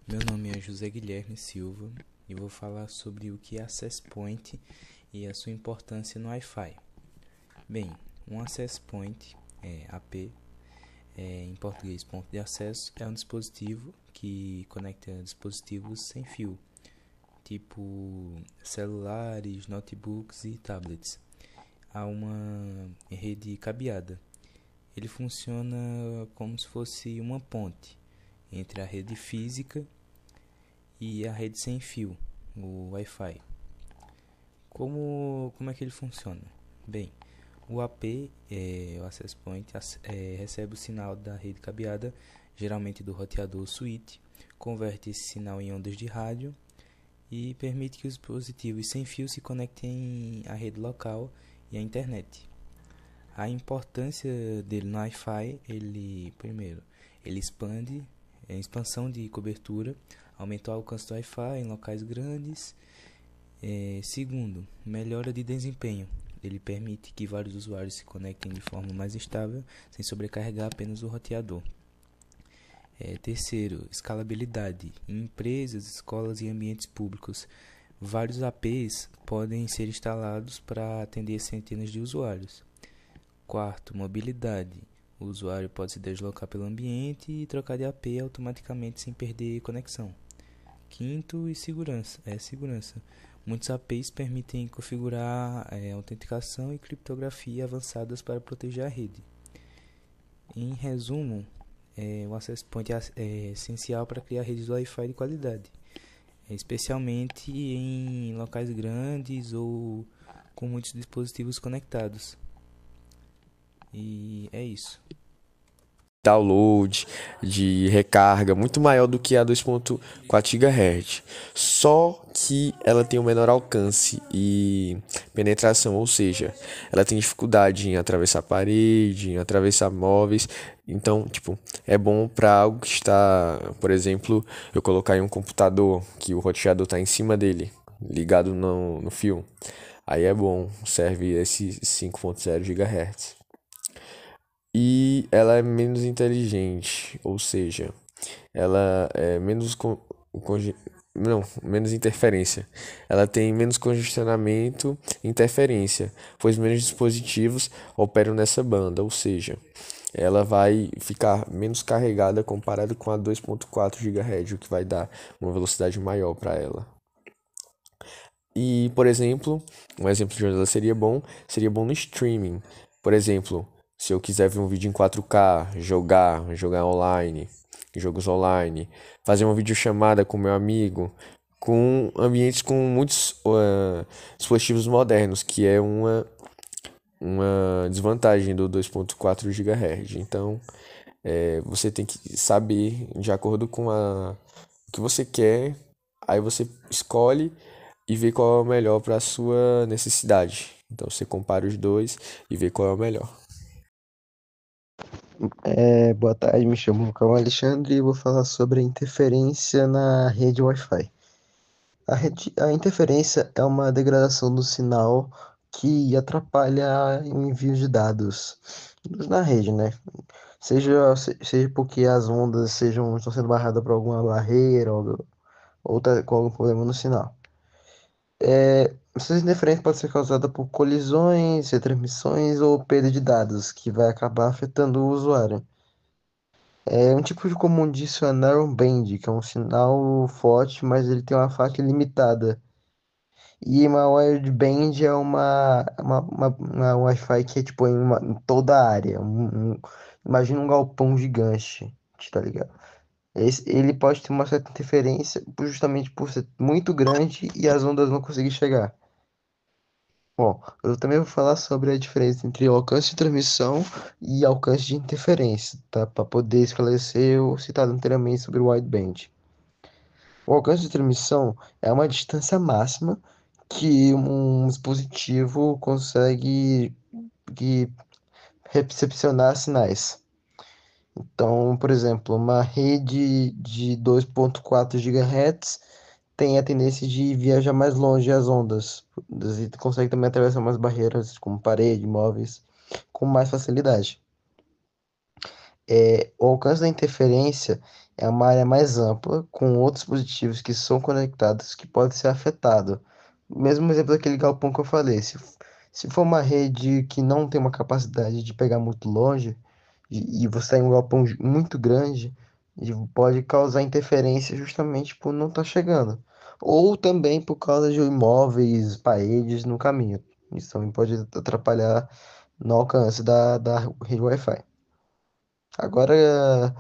Meu nome é José Guilherme Silva e vou falar sobre o que é Access Point e a sua importância no Wi-Fi. Bem, um Access Point, AP, em português ponto de acesso, é um dispositivo que conecta dispositivos sem fio, tipo celulares, notebooks e tablets, a uma rede cabeada. Ele funciona como se fosse uma ponte entre a rede física e a rede sem fio, o Wi-Fi. Como é que ele funciona? Bem, o AP, o Access Point, recebe o sinal da rede cabeada, geralmente do roteador ou switch, converte esse sinal em ondas de rádio e permite que os dispositivos sem fio se conectem à rede local e à internet. A importância dele no Wi-Fi, primeiro, ele expande, expansão de cobertura, aumentou o alcance do Wi-Fi em locais grandes. Segundo, melhora de desempenho. Ele permite que vários usuários se conectem de forma mais estável, sem sobrecarregar apenas o roteador. Terceiro, escalabilidade. Em empresas, escolas e ambientes públicos, vários APs podem ser instalados para atender centenas de usuários. Quarto, mobilidade. O usuário pode se deslocar pelo ambiente e trocar de AP automaticamente sem perder conexão. Quinto, segurança. Muitos APs permitem configurar autenticação e criptografia avançadas para proteger a rede. Em resumo, o Access Point é essencial para criar redes Wi-Fi de qualidade, especialmente em locais grandes ou com muitos dispositivos conectados. E é isso. Download, de recarga, muito maior do que a 2.4 GHz. Só que ela tem um menor alcance e penetração, ou seja, ela tem dificuldade em atravessar parede, em atravessar móveis. Então, tipo, é bom para algo que está, por exemplo, eu colocar em um computador que o roteador está em cima dele, ligado no fio. Aí é bom, serve esse 5.0 GHz. E ela é menos inteligente, ou seja, ela é menos interferência. Ela tem menos congestionamento e interferência, pois menos dispositivos operam nessa banda, ou seja, ela vai ficar menos carregada comparado com a 2.4 GHz, o que vai dar uma velocidade maior para ela. E, por exemplo, um exemplo de onde ela seria bom no streaming. Por exemplo, se eu quiser ver um vídeo em 4K, jogar online, jogos online, fazer uma videochamada com meu amigo, com ambientes com muitos dispositivos modernos, que é uma desvantagem do 2.4 GHz. Então, você tem que saber de acordo com o que você quer, aí você escolhe e vê qual é o melhor para a sua necessidade. Então você compara os dois e vê qual é o melhor. Boa tarde, me chamo Lucão Alexandre e vou falar sobre a interferência na rede Wi-Fi. A interferência é uma degradação do sinal que atrapalha o envio de dados na rede, né? Seja porque as ondas estão sendo barradas por alguma barreira ou tá com algum problema no sinal. Essas interferências podem ser causadas por colisões, retransmissões ou perda de dados, que vai acabar afetando o usuário. Um tipo de comum disso é narrowband, que é um sinal forte, mas ele tem uma faixa limitada. E uma wideband é uma Wi-Fi que é tipo em toda a área. Imagina um galpão gigante, tá ligado? Ele pode ter uma certa interferência justamente por ser muito grande e as ondas não conseguirem chegar. Bom, eu também vou falar sobre a diferença entre alcance de transmissão e alcance de interferência, tá? Para poder esclarecer o citado anteriormente sobre o wideband. O alcance de transmissão é uma distância máxima que um dispositivo consegue que recepcionar sinais. Então, por exemplo, uma rede de 2.4 GHz tem a tendência de viajar mais longe as ondas. E consegue também atravessar mais barreiras, como parede, móveis, com mais facilidade. O alcance da interferência é uma área mais ampla, com outros dispositivos que são conectados que podem ser afetados. O mesmo exemplo daquele galpão que eu falei, se for uma rede que não tem uma capacidade de pegar muito longe, e você está em um galpão muito grande, e pode causar interferência justamente por não estar chegando. Ou também por causa de imóveis, paredes no caminho. Isso também pode atrapalhar no alcance da rede Wi-Fi. Agora,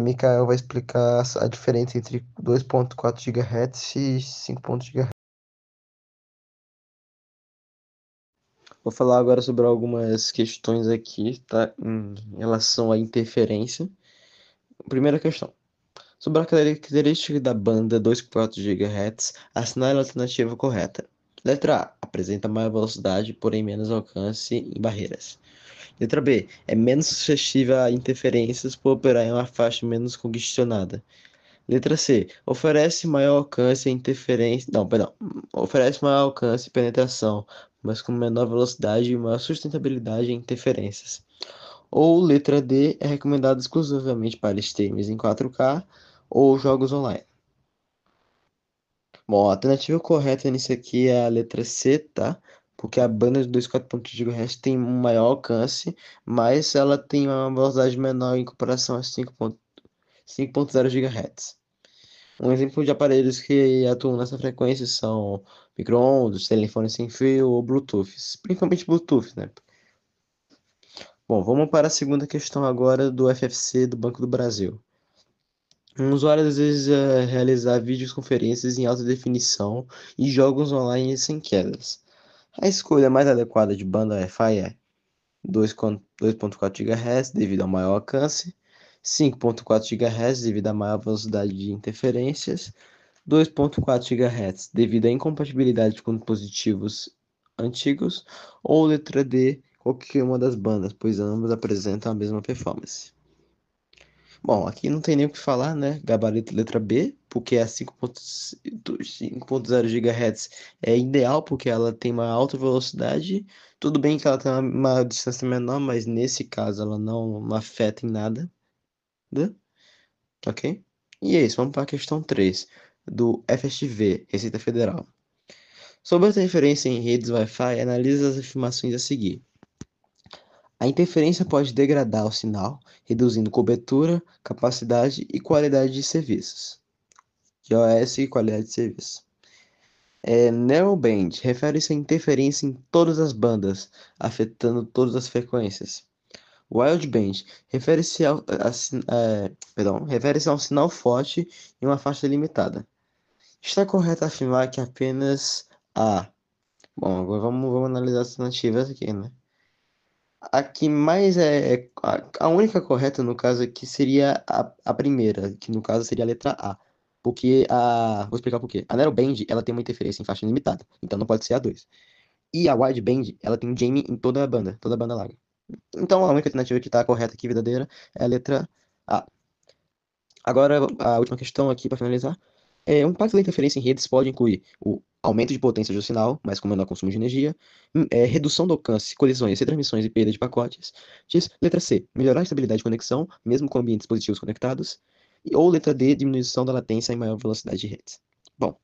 Mikael vai explicar a diferença entre 2.4 GHz e 5 GHz. Vou falar agora sobre algumas questões aqui, tá? Em relação à interferência. Primeira questão. Sobre a característica da banda 2.4 GHz, assinale a alternativa correta. Letra A. Apresenta maior velocidade, porém menos alcance em barreiras. Letra B. É menos suscetível a interferências por operar em uma faixa menos congestionada. Letra C. Oferece maior alcance e interferência. Não, perdão. Oferece maior alcance e penetração, mas com menor velocidade e maior sustentabilidade em interferências. Ou letra D. É recomendado exclusivamente para streams em 4K ou jogos online. Bom, a alternativa correta nisso aqui é a letra C, tá? Porque a banda de 2.4 GHz tem um maior alcance, mas ela tem uma velocidade menor em comparação a 5.0 GHz. Um exemplo de aparelhos que atuam nessa frequência são micro-ondas, telefones sem fio ou Bluetooth, principalmente Bluetooth, né? Bom, vamos para a segunda questão agora do FFC do Banco do Brasil. Um usuário deseja realizar videoconferências em alta definição e jogos online sem quedas. A escolha mais adequada de banda Wi-Fi é 2.4 GHz devido ao maior alcance, 5.4 GHz devido à maior velocidade de interferências, 2.4 GHz devido à incompatibilidade com dispositivos antigos, ou letra D, qualquer uma das bandas, pois ambas apresentam a mesma performance. Bom, aqui não tem nem o que falar, né? Gabarito letra B, porque a 5.0 GHz é ideal porque ela tem uma alta velocidade. Tudo bem que ela tem uma distância menor, mas nesse caso ela não afeta em nada, né? Ok? E é isso, vamos para a questão 3 do FSV, Receita Federal. Sobre a interferência em redes Wi-Fi, analise as afirmações a seguir. A interferência pode degradar o sinal, reduzindo cobertura, capacidade e qualidade de serviços. QoS e qualidade de serviço. Narrowband refere-se à interferência em todas as bandas, afetando todas as frequências. Wideband refere-se a um sinal forte em uma faixa limitada. Está correto afirmar que apenas a... Bom, agora vamos analisar as alternativas aqui, né? A que mais a única correta no caso aqui seria a primeira, que no caso seria a letra A. Porque vou explicar por quê. A narrowband, ela tem uma interferência em faixa limitada, então não pode ser a 2. E a wideband, ela tem um jamming em toda a banda larga. Então a única alternativa que está correta aqui, verdadeira, é a letra A. Agora, a última questão aqui para finalizar. Um impacto da interferência em redes pode incluir o aumento de potência do sinal, mas com menor consumo de energia, redução do alcance, colisões, retransmissões e perda de pacotes. Letra C, melhorar a estabilidade de conexão, mesmo com ambientes dispositivos conectados. Ou letra D, diminuição da latência em maior velocidade de redes. Bom,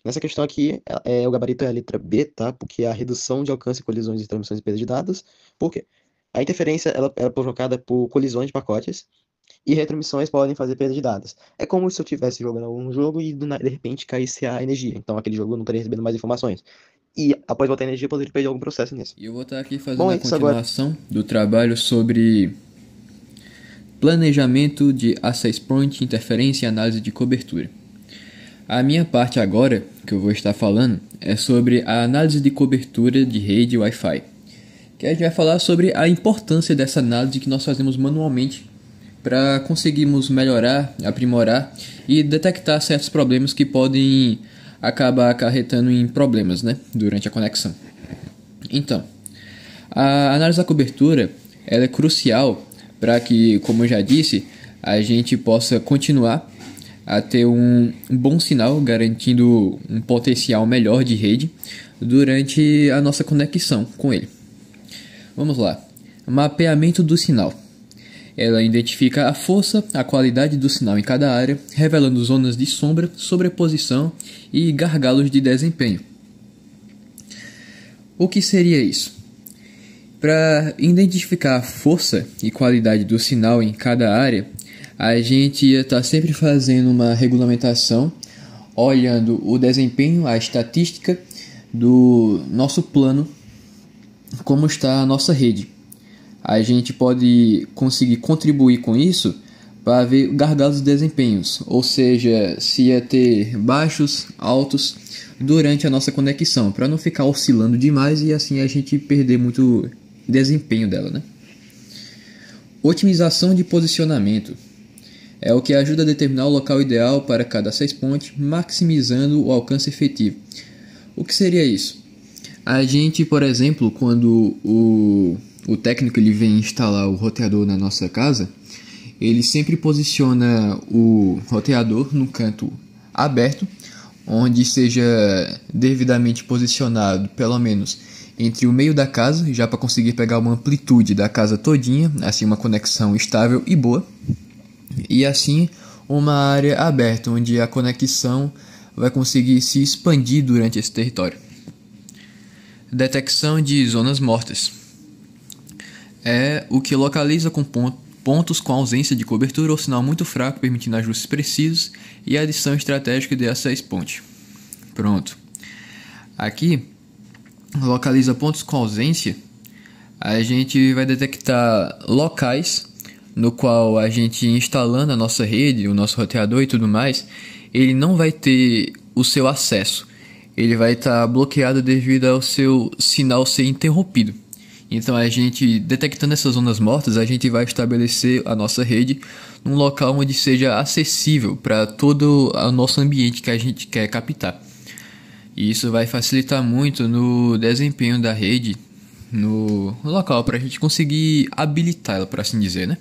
nessa questão aqui, o gabarito é a letra B, tá? Porque é a redução de alcance, colisões, retransmissões e perda de dados. Por quê? A interferência ela é provocada por colisões de pacotes, e retransmissões podem fazer perda de dados. É como se eu estivesse jogando algum jogo e de repente caísse a energia. Então aquele jogo não estaria recebendo mais informações. E após voltar a energia, eu poderia perder algum processo nisso. E eu vou estar aqui fazendo Bom, a é isso agora. continuação do trabalho sobre planejamento de access point, interferência e análise de cobertura. A minha parte agora, que eu vou estar falando, é sobre a análise de cobertura de rede Wi-Fi. Que a gente vai falar sobre a importância dessa análise que nós fazemos manualmente para conseguirmos melhorar, aprimorar e detectar certos problemas que podem acabar acarretando em problemas, né, durante a conexão. Então, a análise da cobertura ela é crucial para que, como eu já disse, a gente possa continuar a ter um bom sinal, garantindo um potencial melhor de rede durante a nossa conexão com ele. Vamos lá. Mapeamento do sinal. Ela identifica a força, a qualidade do sinal em cada área, revelando zonas de sombra, sobreposição e gargalos de desempenho. O que seria isso? Para identificar a força e qualidade do sinal em cada área, a gente ia estar sempre fazendo uma regulamentação, olhando o desempenho, a estatística do nosso plano, como está a nossa rede. A gente pode conseguir contribuir com isso para ver gargalos de desempenhos, ou seja, se ia ter baixos, altos durante a nossa conexão, para não ficar oscilando demais e assim a gente perder muito desempenho dela, né? Otimização de posicionamento é o que ajuda a determinar o local ideal para cada access point, maximizando o alcance efetivo. O que seria isso? A gente, por exemplo, quando o técnico ele vem instalar o roteador na nossa casa, ele sempre posiciona o roteador no canto aberto, onde seja devidamente posicionado pelo menos entre o meio da casa, já para conseguir pegar uma amplitude da casa todinha, assim uma conexão estável e boa, e assim uma área aberta, onde a conexão vai conseguir se expandir durante esse território. Detecção de zonas mortas é o que localiza com pontos com ausência de cobertura ou sinal muito fraco, permitindo ajustes precisos e adição estratégica de access point. Pronto. Aqui, localiza pontos com ausência, a gente vai detectar locais no qual a gente instalando a nossa rede, o nosso roteador e tudo mais, ele não vai ter o seu acesso. Ele vai estar bloqueado devido ao seu sinal ser interrompido. Então a gente, detectando essas zonas mortas, a gente vai estabelecer a nossa rede num local onde seja acessível para todo o nosso ambiente que a gente quer captar. E isso vai facilitar muito no desempenho da rede no local, para a gente conseguir habilitá-la, por assim dizer, né?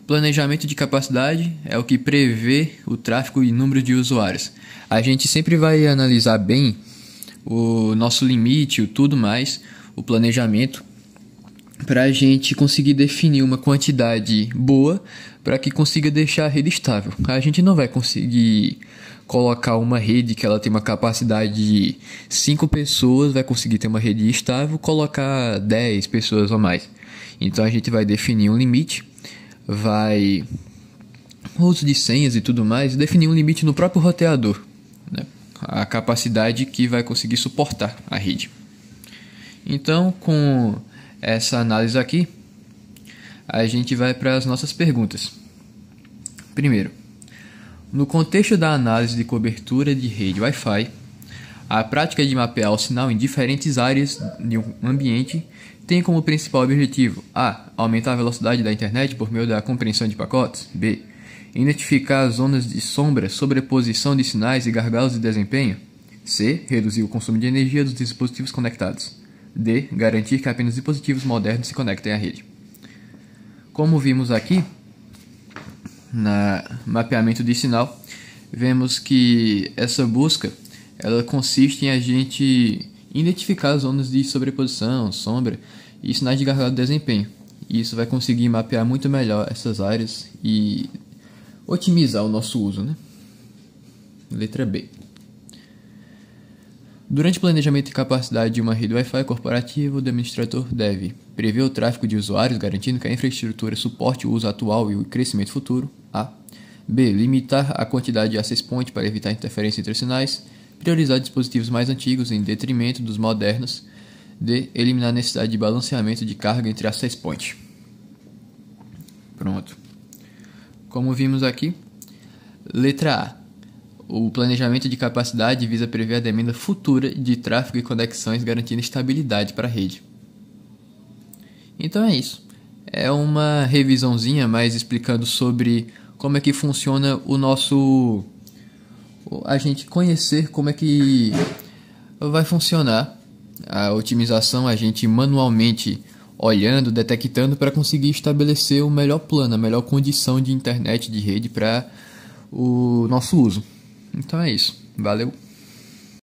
Planejamento de capacidade é o que prevê o tráfego e número de usuários. A gente sempre vai analisar bem o nosso limite, o tudo mais, o planejamento, para a gente conseguir definir uma quantidade boa para que consiga deixar a rede estável. A gente não vai conseguir colocar uma rede que ela tem uma capacidade de 5 pessoas, vai conseguir ter uma rede estável, colocar 10 pessoas ou mais. Então a gente vai definir um limite, vai uso de senhas e tudo mais, definir um limite no próprio roteador, né? A capacidade que vai conseguir suportar a rede. Então, com essa análise aqui, a gente vai para as nossas perguntas. Primeiro, no contexto da análise de cobertura de rede Wi-Fi, a prática de mapear o sinal em diferentes áreas de um ambiente tem como principal objetivo: a. Aumentar a velocidade da internet por meio da compreensão de pacotes. B. Identificar zonas de sombra, sobreposição de sinais e gargalos de desempenho. C. Reduzir o consumo de energia dos dispositivos conectados. D. Garantir que apenas dispositivos modernos se conectem à rede. Como vimos aqui, no mapeamento de sinal, vemos que essa busca ela consiste em a gente identificar zonas de sobreposição, sombra e sinais de gargalo de desempenho. E isso vai conseguir mapear muito melhor essas áreas e otimizar o nosso uso, né? Letra B. Durante o planejamento e capacidade de uma rede Wi-Fi corporativa, o administrador deve prever o tráfego de usuários, garantindo que a infraestrutura suporte o uso atual e o crescimento futuro. A. B. Limitar a quantidade de access point para evitar interferência entre sinais. Priorizar dispositivos mais antigos em detrimento dos modernos. D. Eliminar a necessidade de balanceamento de carga entre access point. Pronto. Como vimos aqui, letra A. O planejamento de capacidade visa prever a demanda futura de tráfego e conexões, garantindo estabilidade para a rede. Então é isso. É uma revisãozinha mais explicando sobre como é que funciona o nosso... a gente conhecer como é que vai funcionar a otimização, a gente manualmente olhando, detectando para conseguir estabelecer o melhor plano, a melhor condição de internet de rede para o nosso uso. Então é isso. Valeu!